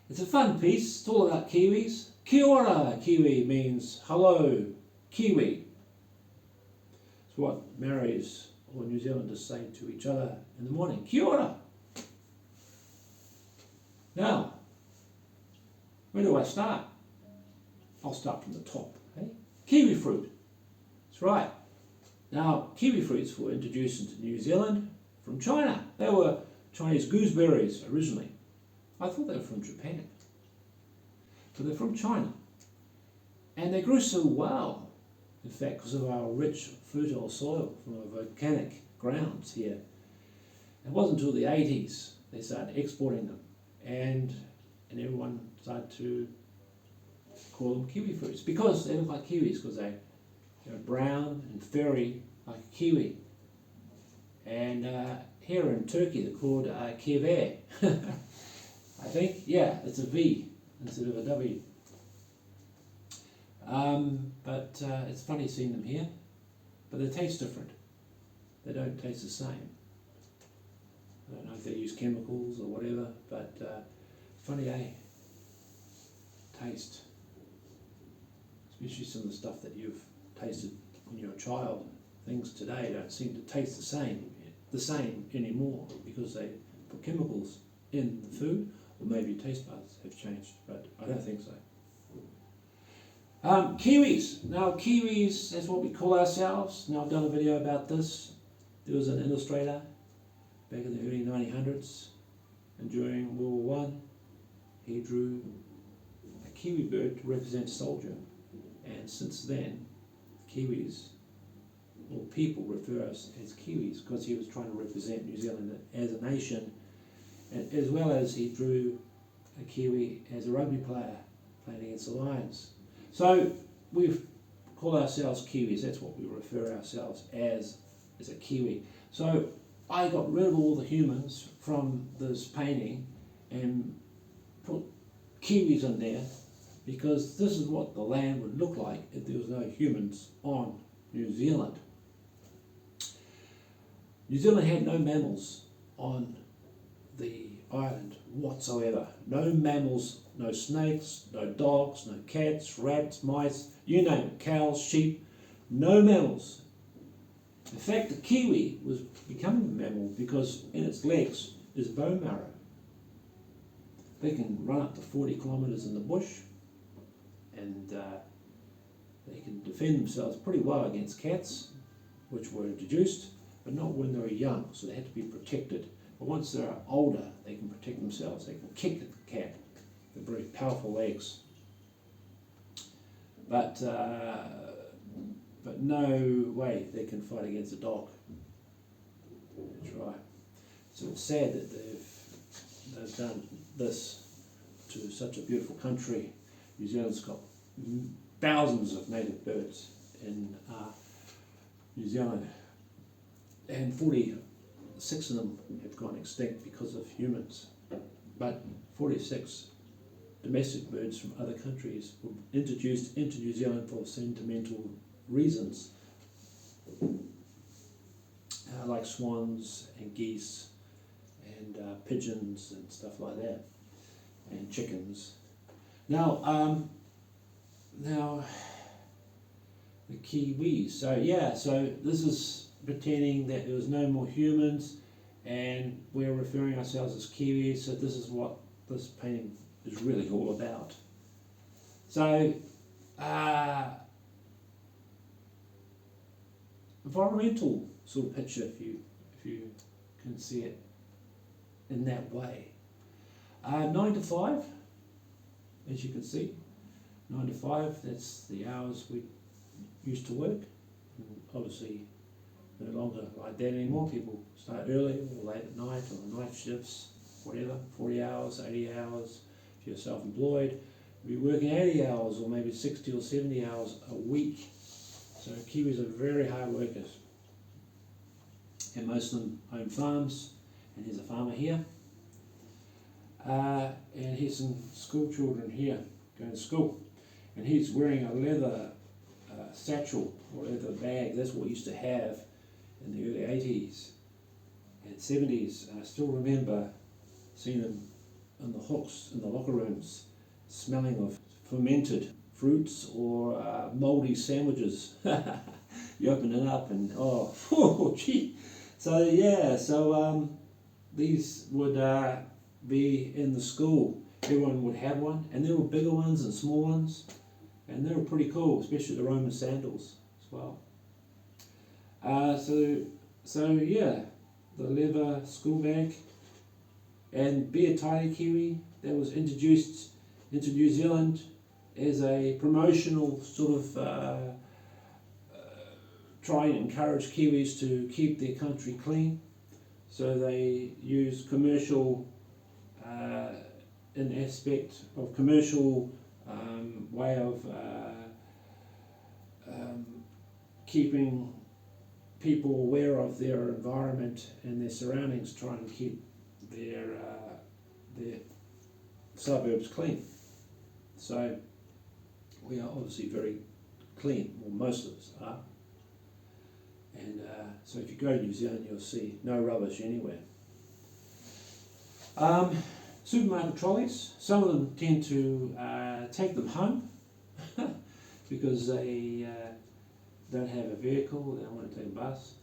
It's a fun piece. It's all about Kiwis. Kia ora Kiwi means hello Kiwi. It's what Maoris or New Zealanders say to each other in the morning. Kia ora. Now, where do I start? I'll start from the top. Hey? Kiwi fruit. That's right. Now, kiwi fruits were introduced into New Zealand from China. They were Chinese gooseberries originally. I thought they were from Japan. But they're from China. And they grew so well, in fact, because of our rich, fertile soil from our volcanic grounds here. It wasn't until the 80s they started exporting them. And everyone started to call them kiwi fruits because they look like kiwis, because they're brown and furry like a kiwi. And here in Turkey they're called kiwi. I think, yeah, it's a V instead of a W. But it's funny seeing them here, but they taste different. They don't taste the same. I don't know if they use chemicals or whatever, but funny, taste. Especially some of the stuff that you've tasted when you're a child. Things today don't seem to taste the same anymore because they put chemicals in the food, or maybe taste buds have changed, but I don't think so. Kiwis. Now Kiwis, that's what we call ourselves. Now I've done a video about this. There was an illustrator back in the early 1900s, and during World War I, he drew a kiwi bird to represent a soldier. And since then, Kiwis, or people refer us as Kiwis, because he was trying to represent New Zealand as a nation, and as well as he drew a Kiwi as a rugby player playing against the Lions. So we call ourselves Kiwis. That's what we refer ourselves as a Kiwi. So I got rid of all the humans from this painting and put Kiwis in there, because this is what the land would look like if there was no humans on New Zealand. New Zealand had no mammals on the island whatsoever. No mammals, no snakes, no dogs, no cats, rats, mice, you name it, cows, sheep, no mammals. In fact, the kiwi was becoming a mammal because in its legs is bone marrow. They can run up to 40 kilometres in the bush, and they can defend themselves pretty well against cats, which were introduced, but not when they were young, so they had to be protected. But once they're older, they can protect themselves. They can kick the cat. They're very powerful legs. But no way they can fight against a dog. That's right. So it's sad that they've done this to such a beautiful country. New Zealand's got thousands of native birds in New Zealand, and 46 of them have gone extinct because of humans. But 46 domestic birds from other countries were introduced into New Zealand for sentimental reasons, like swans and geese and pigeons and stuff like that, and chickens. Now the Kiwis. So yeah, so this is pretending that there was no more humans, and we're referring ourselves as Kiwis. So this is what this painting is really all about. So environmental sort of picture, if you can see it in that way. 9 to 5, as you can see, 9 to 5, that's the hours we used to work. And obviously no longer like that anymore. People start early or late at night, or night shifts, whatever, 40 hours, 80 hours. If you're self-employed, you'll be working 80 hours or maybe 60 or 70 hours a week. So Kiwis are very hard workers, and most of them own farms. And here's a farmer here, and here's some school children here going to school, and he's wearing a leather satchel or leather bag. That's what we used to have in the early 80s and 70s. I still remember seeing them on the hooks in the locker rooms, smelling of fermented fruits or mouldy sandwiches. You open it up and oh, gee. So yeah, so these would be in the school. Everyone would have one, and there were bigger ones and small ones, and they were pretty cool, especially the Roman sandals as well. So yeah, the leather school bag, and be a tidy Kiwi, that was introduced into New Zealand as a promotional sort of try and encourage Kiwis to keep their country clean. So they use commercial, in aspect of commercial way of keeping people aware of their environment and their surroundings, trying to keep their suburbs clean. So we are obviously very clean, well most of us are. And so if you go to New Zealand, you'll see no rubbish anywhere. Supermarket trolleys, some of them tend to take them home because they don't have a vehicle, they don't want to take a bus,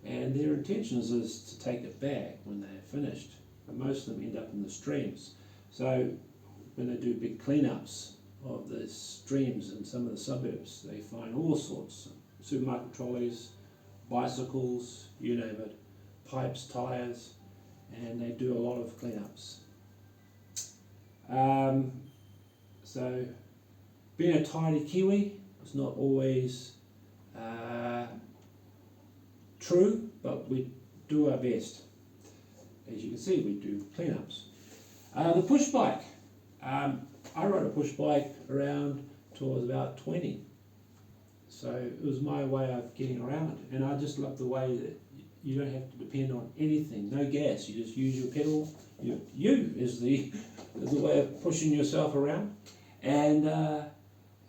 and their intentions is to take it back when they're finished. But most of them end up in the streams. So when they do big cleanups of the streams in some of the suburbs, they find all sorts of supermarket trolleys, bicycles, you name it, pipes, tyres, and they do a lot of cleanups. So being a tidy Kiwi is not always true, but we do our best. As you can see, we do cleanups. The push bike. I rode a push bike around till I was about 20. So it was my way of getting around, and I just love the way that you don't have to depend on anything, no gas, you just use your pedal. You is the way of pushing yourself around, and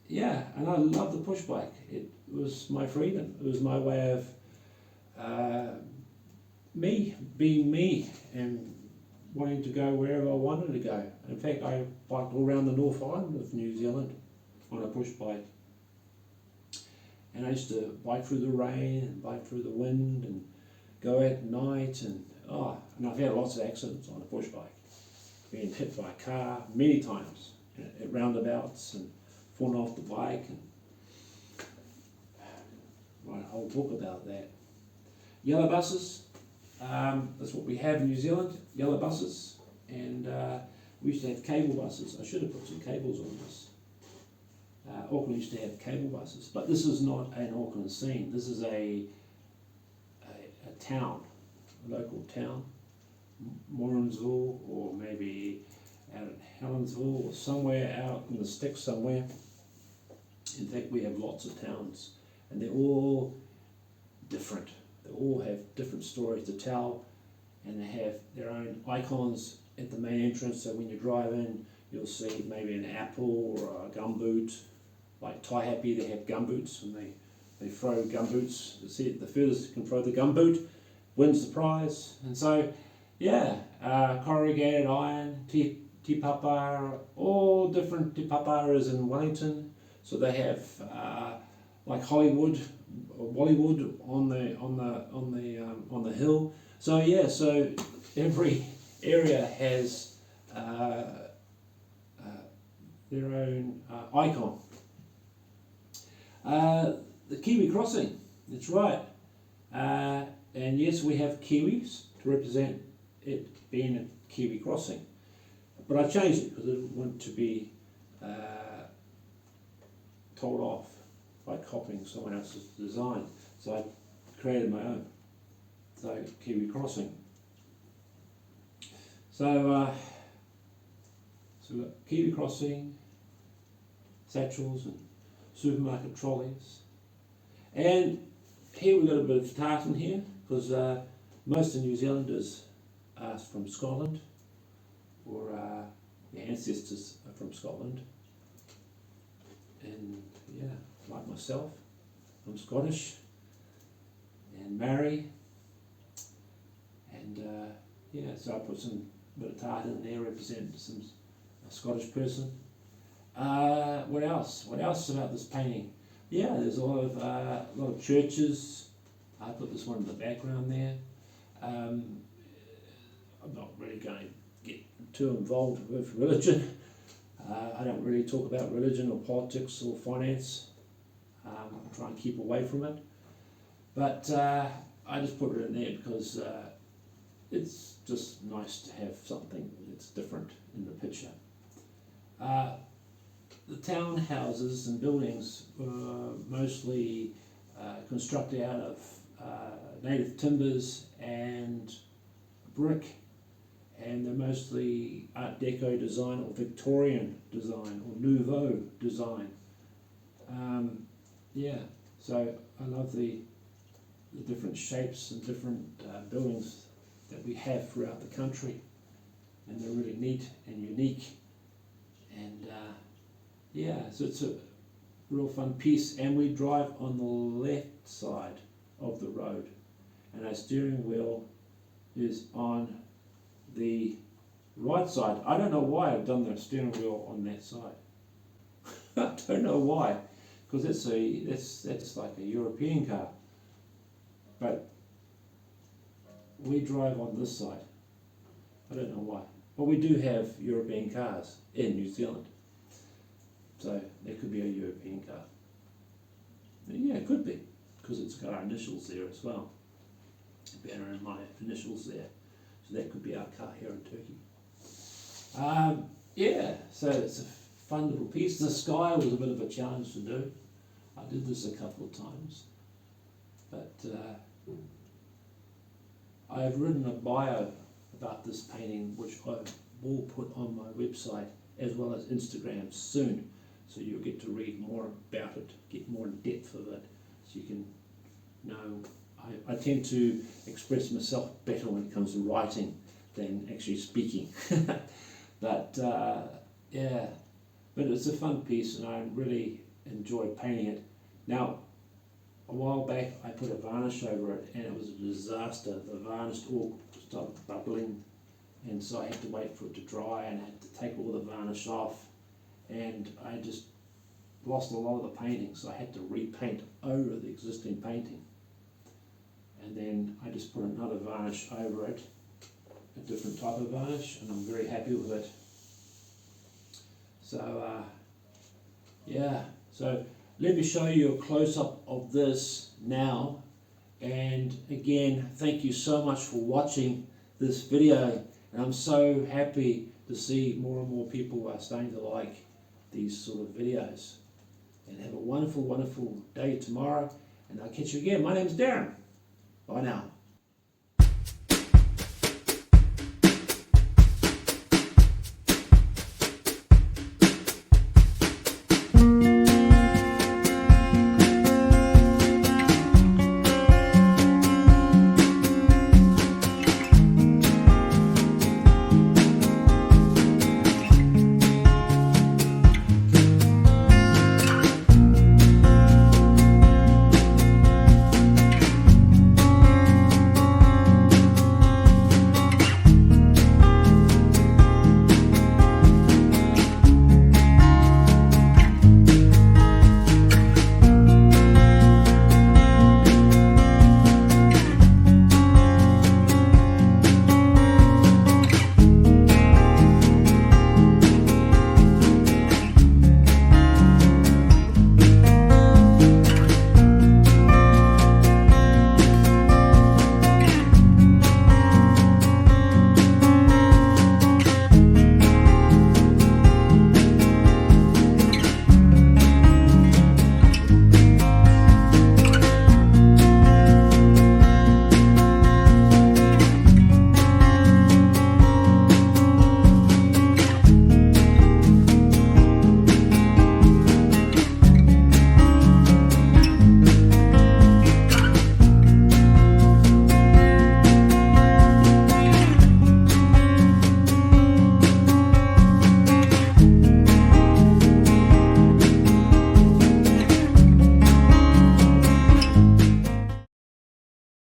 yeah, and I love the push bike. It was my freedom. It was my way of me being me and wanting to go wherever I wanted to go. In fact, I biked all around the North Island of New Zealand on a push bike. And I used to bike through the rain and bike through the wind and go at night, and I've had lots of accidents on a push bike. Been hit by a car many times at roundabouts and fallen off the bike, and write a whole book about that. Yellow buses, that's what we have in New Zealand, yellow buses, and we used to have cable buses. I should have put some cables on this. Auckland used to have cable buses, but this is not an Auckland scene. This is a town, a local town, Morrinsville, or maybe out at Helensville, or somewhere out in the sticks somewhere. In fact, we have lots of towns, and they're all different. They all have different stories to tell, and they have their own icons at the main entrance. So when you drive in, you'll see maybe an apple or a gumboot. Like Tai Happy, they have gumboots, and they throw gumboots. See, the furthest you can throw the gumboot wins the prize. And so, yeah, corrugated iron, te papa, all different te papas in Wellington. So they have like Hollywood, or Bollywood on the hill. So yeah, so every area has their own icon. The Kiwi crossing, that's right. And yes, we have Kiwis to represent it being a Kiwi crossing. But I changed it because I didn't want to be told off by copying someone else's design. So I created my own. So Kiwi crossing. So we've got Kiwi crossing, satchels and supermarket trolleys. And here we've got a bit of tartan here, because most of New Zealanders are from Scotland, or their ancestors are from Scotland. And yeah, like myself, I'm Scottish and Maori. And yeah, so I put some bit of tartan there, represent a Scottish person. What else? What else about this painting? Yeah, there's a lot of churches. I put this one in the background there. I'm not really going to get too involved with religion. I don't really talk about religion or politics or finance. I try and keep away from it. But I just put it in there because it's just nice to have something that's different in the picture. The townhouses and buildings were mostly constructed out of native timbers and brick, and they're mostly Art Deco design or Victorian design or Nouveau design. Yeah, so I love the different shapes and different buildings that we have throughout the country, and they're really neat and unique, and yeah, so it's a real fun piece. And we drive on the left side of the road, and our steering wheel is on the right side. I don't know why I've done the steering wheel on that side. I don't know why, because that's like a European car, but we drive on this side. I don't know why. But we do have European cars in New Zealand, so there could be a European car. Yeah, it could be, because it's got our initials there as well. Banner and my initials there. So that could be our car here in Turkey. Yeah, so it's a fun little piece. The sky was a bit of a challenge to do. I did this a couple of times. But I've written a bio about this painting, which I will put on my website as well as Instagram soon. So you'll get to read more about it, get more in depth of it, so you can know. I tend to express myself better when it comes to writing than actually speaking. But yeah, but it's a fun piece, and I really enjoyed painting it. Now, a while back I put a varnish over it, and it was a disaster. The varnish all started bubbling, and so I had to wait for it to dry, and I had to take all the varnish off, and I just lost a lot of the painting, so I had to repaint over the existing painting. And then I just put another varnish over it, a different type of varnish, and I'm very happy with it. So yeah, so let me show you a close-up of this now. And again, thank you so much for watching this video, and I'm so happy to see more and more people are starting to like these sort of videos. And have a wonderful, wonderful day tomorrow, and I'll catch you again. My name's Darren. Bye now.